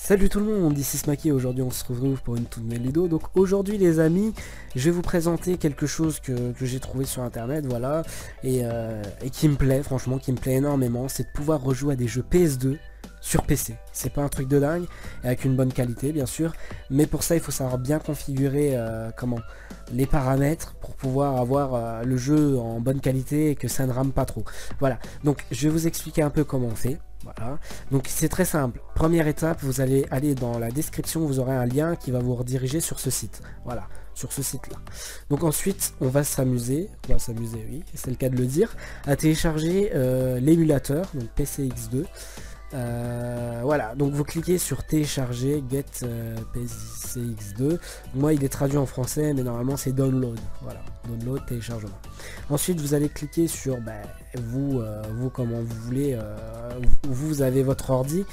Salut tout le monde, ici Smaky, aujourd'hui on se retrouve pour une toute nouvelle vidéo. Donc aujourd'hui les amis, je vais vous présenter quelque chose que j'ai trouvé sur internet, voilà, et qui me plaît, franchement, qui me plaît énormément, c'est de pouvoir rejouer à des jeux PS2 sur PC. C'est pas un truc de dingue, avec une bonne qualité bien sûr, mais pour ça il faut savoir bien configurer les paramètres pour pouvoir avoir le jeu en bonne qualité et que ça ne rame pas trop. Voilà, donc je vais vous expliquer un peu comment on fait. Voilà, donc c'est très simple. Première étape, vous allez aller dans la description, vous aurez un lien qui va vous rediriger sur ce site. Voilà, sur ce site là. Donc ensuite, on va s'amuser, oui, c'est le cas de le dire, à télécharger l'émulateur, donc PCX2. Voilà, donc vous cliquez sur télécharger get PCX2. Moi il est traduit en français mais normalement c'est download. Voilà, download, téléchargement. Ensuite vous allez cliquer sur vous comment vous voulez, vous avez votre ordi,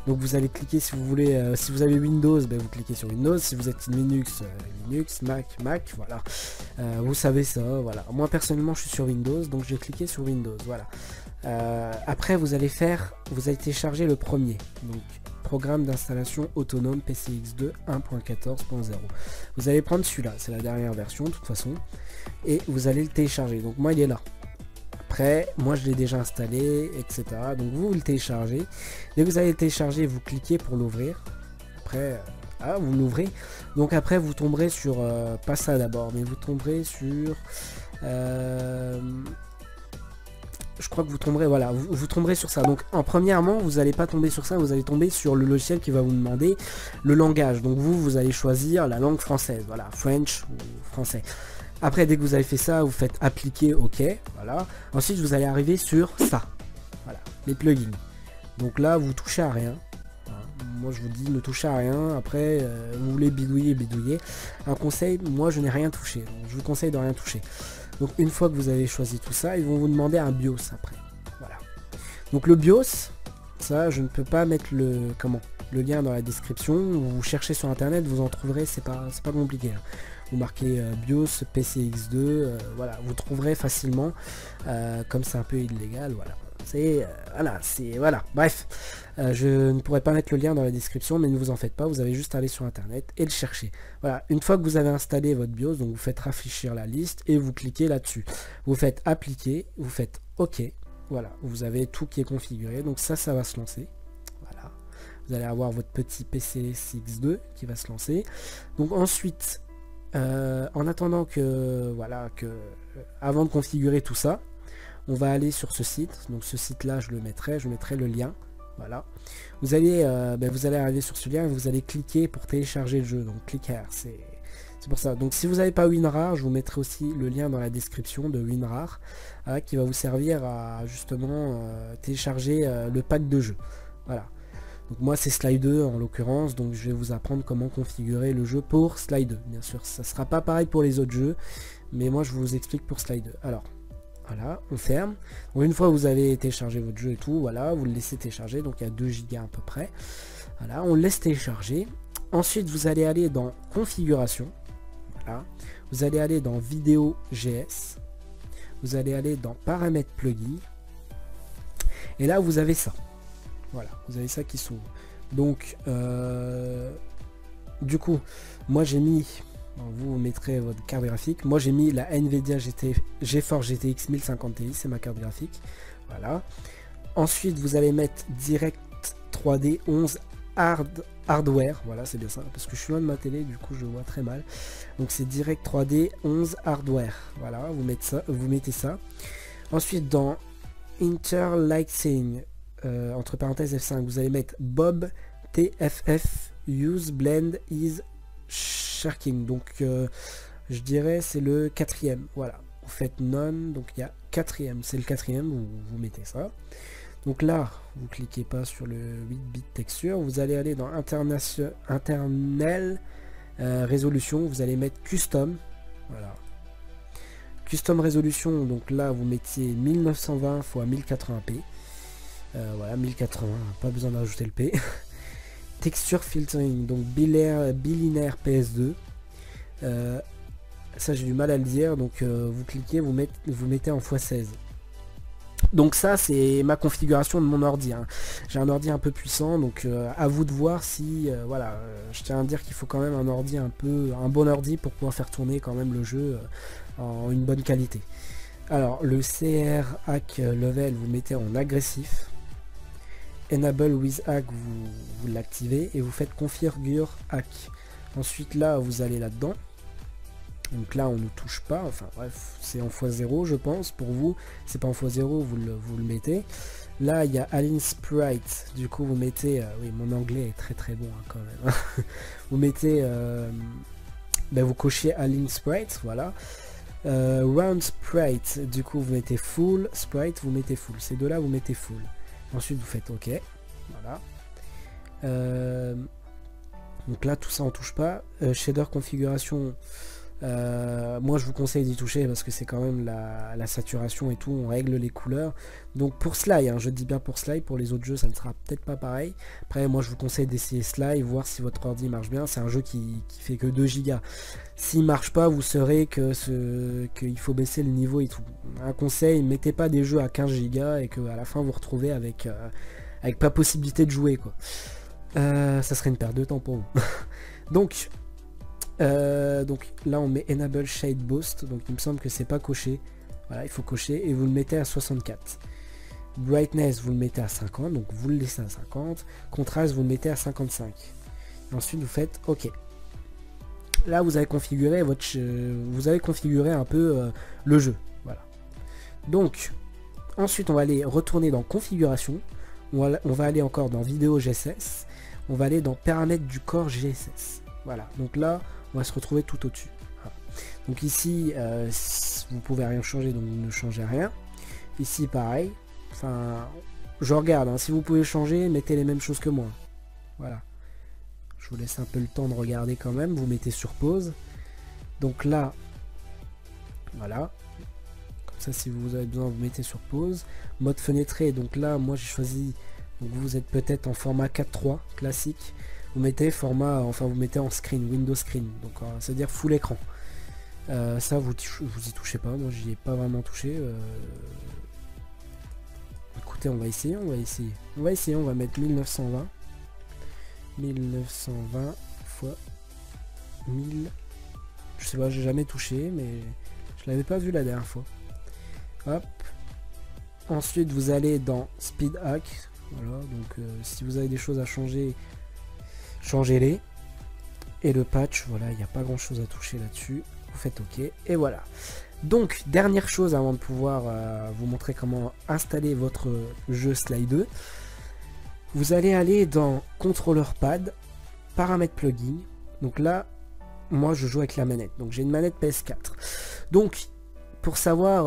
donc vous allez cliquer si vous voulez, si vous avez Windows, vous cliquez sur Windows, si vous êtes Linux, Linux, Mac, voilà. Vous savez ça, voilà. Moi personnellement je suis sur Windows, donc je vais cliquer sur Windows, voilà. Après vous allez télécharger le premier, donc programme d'installation autonome PCX2 1.14.0. Vous allez prendre celui-là, c'est la dernière version de toute façon, et vous allez le télécharger. Donc moi il est là. Après, moi je l'ai déjà installé, etc. Donc vous le téléchargez. Dès que vous allez le télécharger, vous cliquez pour l'ouvrir. Après, vous l'ouvrez. Donc après vous tomberez sur, pas ça d'abord, mais vous tomberez sur... je crois que vous tomberez, voilà, vous tomberez sur ça. Donc premièrement, vous n'allez pas tomber sur ça, vous allez tomber sur le logiciel qui va vous demander le langage. Donc vous allez choisir la langue française, voilà, French ou français. Après, dès que vous avez fait ça, vous faites appliquer, ok, voilà. Ensuite, vous allez arriver sur ça, voilà, les plugins. Donc là, vous touchez à rien. Moi, je vous dis, ne touchez à rien. Après, vous voulez bidouiller. Un conseil, moi, je n'ai rien touché. Donc, je vous conseille de rien toucher. Donc, une fois que vous avez choisi tout ça, ils vont vous demander un BIOS après. Voilà. Donc, le BIOS, ça, je ne peux pas mettre le lien dans la description. Vous cherchez sur internet, vous en trouverez. C'est pas compliqué. Hein. Vous marquez BIOS PCX2, voilà, vous trouverez facilement, comme c'est un peu illégal, voilà. Voilà, bref, je ne pourrais pas mettre le lien dans la description, mais ne vous en faites pas, vous avez juste à aller sur internet et le chercher. Voilà, une fois que vous avez installé votre BIOS, donc vous faites rafraîchir la liste et vous cliquez là-dessus. Vous faites appliquer, vous faites OK, voilà, vous avez tout qui est configuré, donc ça va se lancer. Voilà, vous allez avoir votre petit PCX2 qui va se lancer. Donc ensuite, en attendant avant de configurer tout ça, on va aller sur ce site. Donc ce site là je mettrai le lien, voilà. Vous allez arriver sur ce lien et vous allez cliquer pour télécharger le jeu. Donc click here, c'est pour ça. Donc si vous n'avez pas WinRAR, je vous mettrai aussi le lien dans la description de WinRAR, qui va vous servir à justement télécharger le pack de jeu, voilà. Donc moi c'est Slide 2 en l'occurrence, donc je vais vous apprendre comment configurer le jeu pour Slide 2. Bien sûr, ça sera pas pareil pour les autres jeux, mais moi je vous explique pour Slide 2. Alors, voilà, on ferme. Donc une fois que vous avez téléchargé votre jeu et tout, voilà, vous le laissez télécharger, donc il y a 2 Go à peu près. Voilà, on le laisse télécharger. Ensuite, vous allez aller dans Configuration. Voilà. Vous allez aller dans Vidéo GS. Vous allez aller dans Paramètres Plugin. Et là, vous avez ça. Voilà, vous avez ça qui s'ouvre. Donc, du coup, moi j'ai mis, vous mettrez votre carte graphique. Moi j'ai mis la Nvidia GeForce GTX 1050 Ti, c'est ma carte graphique. Voilà. Ensuite, vous allez mettre Direct 3D 11 Hardware. Voilà, c'est bien ça, parce que je suis loin de ma télé, du coup je vois très mal. Donc c'est Direct 3D 11 Hardware. Voilà, vous mettez ça. Ensuite, dans Interlacing, entre parenthèses F5, vous allez mettre Bob TFF Use Blend is Shirking. Donc je dirais c'est le 4e. Voilà, vous faites None, donc il y a 4e, c'est le 4e, vous mettez ça. Donc là, vous cliquez pas sur le 8-bit texture, vous allez aller dans Internal Résolution, vous allez mettre Custom. Voilà. Custom Résolution, donc là vous mettiez 1920 x 1080p. Voilà, 1080, pas besoin d'ajouter le P. Texture filtering, donc binaire PS2. Ça j'ai du mal à le dire, donc vous cliquez, vous mettez en x16. Donc ça c'est ma configuration de mon ordi, hein. J'ai un ordi un peu puissant, donc à vous de voir si voilà, je tiens à dire qu'il faut quand même un ordi un bon ordi pour pouvoir faire tourner quand même le jeu en une bonne qualité. Alors le CR hack level vous mettez en agressif, enable with hack vous l'activez et vous faites configure hack. Ensuite là vous allez là-dedans. Donc là on ne touche pas, enfin bref, c'est en x0 je pense, pour vous, c'est pas en x0, vous le mettez. Là il y a Align Sprite, du coup vous mettez, oui mon anglais est très très bon hein, quand même, vous mettez, vous cochez Align Sprite, voilà. Round Sprite, du coup vous mettez Full Sprite, vous mettez Full, ces deux là vous mettez Full. Ensuite vous faites OK, voilà. Donc là tout ça on touche pas. Shader configuration, moi je vous conseille d'y toucher parce que c'est quand même la saturation et tout, on règle les couleurs. Donc pour Sly, hein, je dis bien pour Sly, pour les autres jeux ça ne sera peut-être pas pareil. Après moi je vous conseille d'essayer Sly, voir si votre ordi marche bien. C'est un jeu qui fait que 2 Go. S'il marche pas, vous saurez qu'il faut baisser le niveau et tout. Un conseil, mettez pas des jeux à 15 Go et que à la fin vous retrouvez avec pas possibilité de jouer quoi. Ça serait une perte de temps pour vous. Donc là on met Enable Shade Boost, donc il me semble que c'est pas coché. Voilà, il faut cocher et vous le mettez à 64. Brightness vous le mettez à 50, donc vous le laissez à 50. Contraste vous le mettez à 55. Et ensuite vous faites OK. Là vous avez configuré un peu le jeu. Voilà. Donc ensuite on va aller retourner dans configuration. On va aller encore dans vidéo GSS. On va aller dans paramètres du corps GSS. Voilà, donc là on va se retrouver tout au-dessus. Voilà. Donc ici vous pouvez rien changer, donc vous ne changez rien. Ici pareil, enfin je regarde, hein. Si vous pouvez changer, mettez les mêmes choses que moi. Voilà, je vous laisse un peu le temps de regarder quand même. Vous mettez sur pause, donc là voilà, comme ça si vous avez besoin vous mettez sur pause. Mode fenêtré, donc là moi j'ai choisi, donc vous êtes peut-être en format 4.3 classique. Vous mettez vous mettez en screen, Windows screen, donc c'est-à-dire full écran. Ça vous y touchez pas, moi j'y ai pas vraiment touché. Écoutez, on va essayer, on va mettre 1920 fois 1000. Je sais pas, j'ai jamais touché, mais je l'avais pas vu la dernière fois. Hop. Ensuite vous allez dans Speed Hack. Voilà, donc si vous avez des choses à changer, changez-les. Et le patch, voilà, il n'y a pas grand chose à toucher là-dessus. Vous faites OK et voilà. Donc dernière chose avant de pouvoir vous montrer comment installer votre jeu Sly 2. Vous allez aller dans contrôleur pad, paramètres plugin. Donc là, moi je joue avec la manette. Donc j'ai une manette PS4. Donc pour savoir,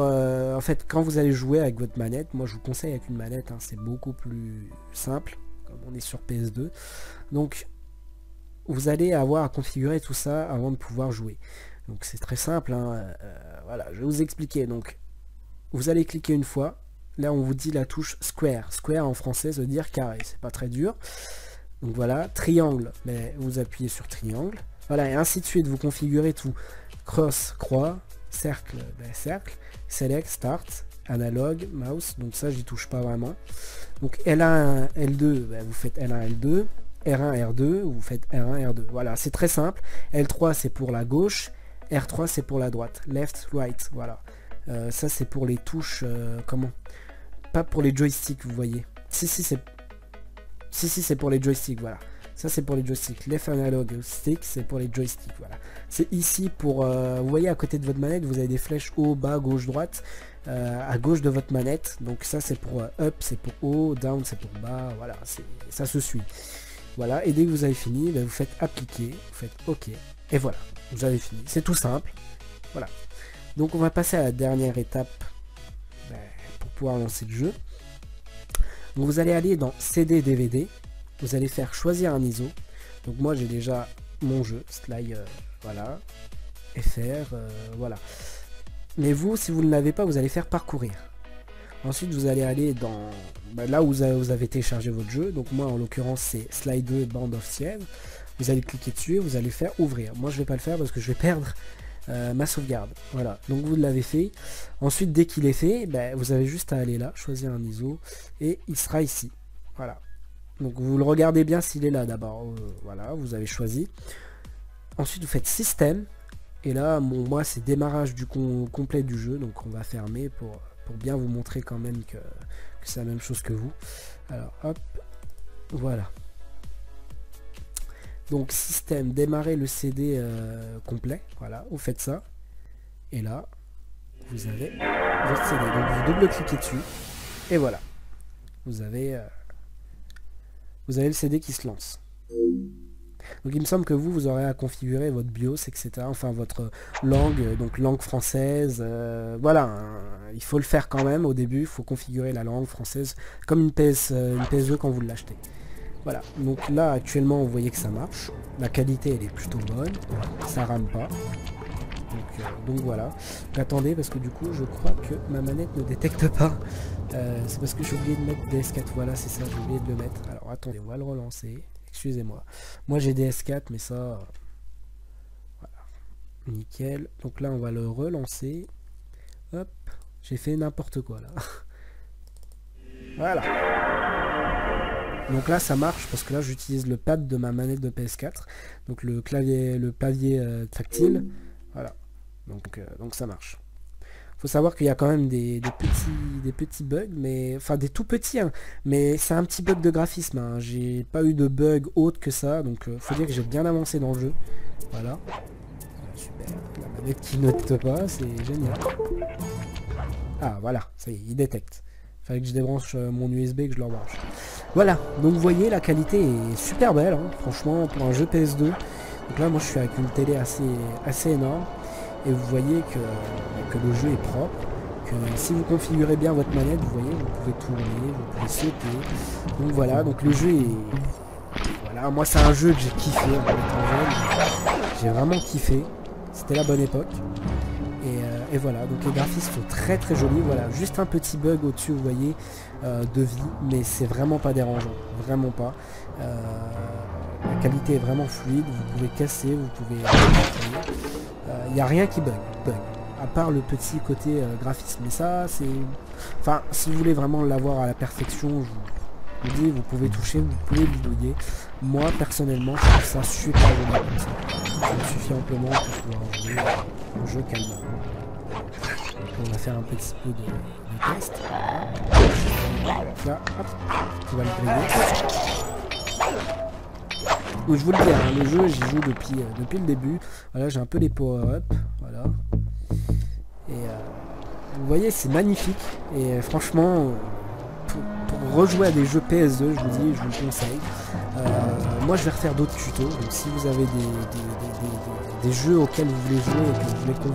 en fait, quand vous allez jouer avec votre manette, moi je vous conseille avec une manette, hein, c'est beaucoup plus simple, comme on est sur PS2. Donc vous allez avoir à configurer tout ça avant de pouvoir jouer. Donc c'est très simple, hein, voilà, je vais vous expliquer. Donc vous allez cliquer une fois, là on vous dit la touche Square. Square en français ça veut dire carré, c'est pas très dur. Donc voilà, triangle, mais vous appuyez sur triangle. Voilà, et ainsi de suite, vous configurez tout. Cross, croix, cercle, cercle, select, start, analogue, mouse, donc ça j'y touche pas vraiment. Donc L1, L2, vous faites L1, L2, R1, R2, vous faites R1, R2. Voilà, c'est très simple. L3 c'est pour la gauche, R3 c'est pour la droite, left, right, voilà. Ça c'est pour les touches, comment? Pas pour les joysticks, vous voyez. Si c'est pour les joysticks, voilà. Ça c'est pour les joysticks. Left analog stick c'est pour les joysticks, voilà. C'est ici pour, vous voyez à côté de votre manette, vous avez des flèches haut, bas, gauche, droite, à gauche de votre manette. Donc ça c'est pour up, c'est pour haut, down c'est pour bas, voilà, ça se suit. Voilà, et dès que vous avez fini, vous faites appliquer, vous faites OK, et voilà, vous avez fini. C'est tout simple, voilà. Donc on va passer à la dernière étape pour pouvoir lancer le jeu. Donc vous allez aller dans CD DVD, vous allez faire choisir un ISO. Donc moi j'ai déjà mon jeu, Sly, voilà, FR, voilà. Mais vous, si vous ne l'avez pas, vous allez faire parcourir. Ensuite vous allez aller dans là où vous avez téléchargé votre jeu. Donc moi en l'occurrence c'est Sly 2 bande officielle. Vous allez cliquer dessus et vous allez faire ouvrir. Moi je vais pas le faire parce que je vais perdre ma sauvegarde. Voilà, donc vous l'avez fait. Ensuite, dès qu'il est fait, ben, vous avez juste à aller là, choisir un ISO, et il sera ici. Voilà. Donc vous le regardez bien s'il est là d'abord. Voilà, vous avez choisi. Ensuite, vous faites système. Et là, bon, moi, c'est démarrage du complet du jeu. Donc on va fermer pour bien vous montrer quand même que c'est la même chose que vous. Alors, hop. Voilà. Donc système, démarrer le CD complet. Voilà, vous faites ça. Et là, vous avez votre CD. Donc vous double-cliquez dessus. Et voilà. Vous avez le CD qui se lance. Donc il me semble que vous aurez à configurer votre BIOS, etc. Enfin votre langue, donc langue française. Voilà, hein, il faut le faire quand même au début. Il faut configurer la langue française comme une PS2 quand vous l'achetez. Voilà, donc là actuellement vous voyez que ça marche. La qualité elle est plutôt bonne. Ça rame pas. Donc voilà. Attendez parce que du coup je crois que ma manette ne détecte pas. C'est parce que j'ai oublié de mettre DS4. Voilà, c'est ça, j'ai oublié de le mettre. Alors attendez, on va le relancer. Excusez-moi. Moi j'ai DS4 mais ça... Voilà. Nickel. Donc là on va le relancer. Hop. J'ai fait n'importe quoi là. Voilà. Donc là ça marche parce que là j'utilise le pad de ma manette de PS4. Donc le clavier tactile. Voilà. Donc ça marche. Faut savoir qu'il y a quand même des petits bugs, mais enfin des tout petits, hein, mais c'est un petit bug de graphisme. Hein. J'ai pas eu de bug autre que ça, donc faut dire que j'ai bien avancé dans le jeu. Voilà. Super. La manette qui note pas, c'est génial. Ah voilà, ça y est, il détecte. Fallait que je débranche mon USB et que je le rebranche. Voilà, donc vous voyez la qualité est super belle, hein, franchement pour un jeu PS2. Donc là moi je suis avec une télé assez énorme. Et vous voyez que le jeu est propre, que si vous configurez bien votre manette, vous voyez, vous pouvez tourner, vous pouvez sauter. Donc voilà, donc le jeu est... Voilà, moi c'est un jeu que j'ai kiffé en étant jeune. J'ai vraiment kiffé. C'était la bonne époque. Et voilà, donc les graphismes sont très très jolis. Voilà, juste un petit bug au-dessus, vous voyez, de vie, mais c'est vraiment pas dérangeant. Vraiment pas. La qualité est vraiment fluide, vous pouvez casser, vous pouvez... Il n'y a rien qui bug, à part le petit côté graphisme. Mais ça, c'est... Enfin, si vous voulez vraiment l'avoir à la perfection, je vous dis, vous pouvez toucher, vous pouvez bidouiller. Moi, personnellement, je trouve ça super joli comme ça. Ça me suffit amplement pour pouvoir jouer au jeu calmement. On va faire un petit peu de test. Là, hop, on va le griller. Donc je vous le dis, hein, le jeu j'y joue depuis le début. Voilà, j'ai un peu les power-up. Voilà. Et vous voyez, c'est magnifique. Et franchement, pour rejouer à des jeux PS2, je vous dis, je vous le conseille. Moi je vais refaire d'autres tutos. Donc si vous avez des jeux auxquels vous voulez jouer et que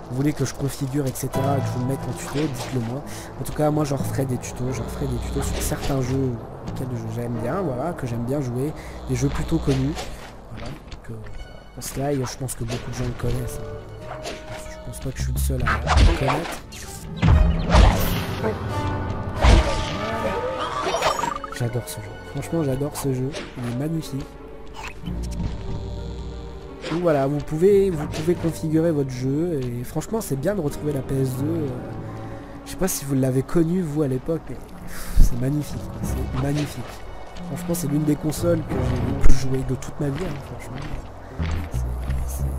vous voulez que je configure, etc., que je vous le mette en tuto, dites-le moi. En tout cas, moi j'en referai des tutos. J'en ferai des tutos sur certains jeux auxquels j'aime bien, voilà, que j'aime bien jouer, des jeux plutôt connus. Voilà, parce que là, je pense que beaucoup de gens le connaissent. Hein. Je pense pas que je suis le seul à le connaître. J'adore ce jeu. Franchement, j'adore ce jeu. Il est magnifique. Donc voilà, vous pouvez configurer votre jeu et franchement c'est bien de retrouver la PS2. Je sais pas si vous l'avez connu vous à l'époque, mais c'est magnifique, c'est magnifique. Franchement c'est l'une des consoles que j'ai le plus joué de toute ma vie, hein, franchement.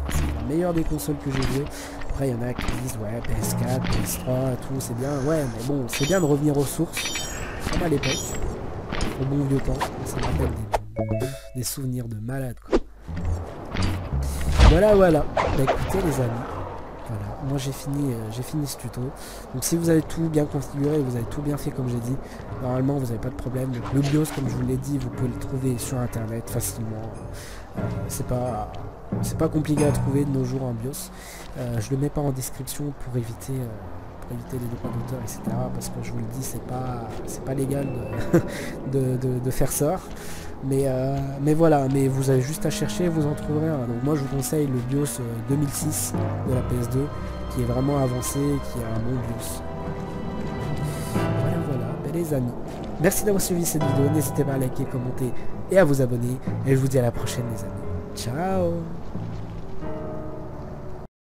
C'est la meilleure des consoles que j'ai joué. Après il y en a qui disent ouais PS4, PS3, tout c'est bien, ouais mais bon c'est bien de revenir aux sources, comme à l'époque, au bon vieux temps, ça me rappelle des souvenirs de malade quoi. Voilà. Bah, écoutez les amis, voilà, moi j'ai fini ce tuto. Donc si vous avez tout bien configuré, vous avez tout bien fait comme j'ai dit, normalement vous n'avez pas de problème. Donc, le BIOS comme je vous l'ai dit, vous pouvez le trouver sur internet facilement. C'est pas compliqué à trouver de nos jours en BIOS. Je le mets pas en description pour éviter les droits d'auteur, etc. Parce que je vous le dis, c'est pas légal de faire ça. Mais voilà, mais vous avez juste à chercher, vous en trouverez un. Donc moi je vous conseille le BIOS 2006 de la PS2 qui est vraiment avancé, qui a un bon BIOS. Voilà, les amis. Merci d'avoir suivi cette vidéo, n'hésitez pas à liker, commenter et à vous abonner. Et je vous dis à la prochaine les amis. Ciao.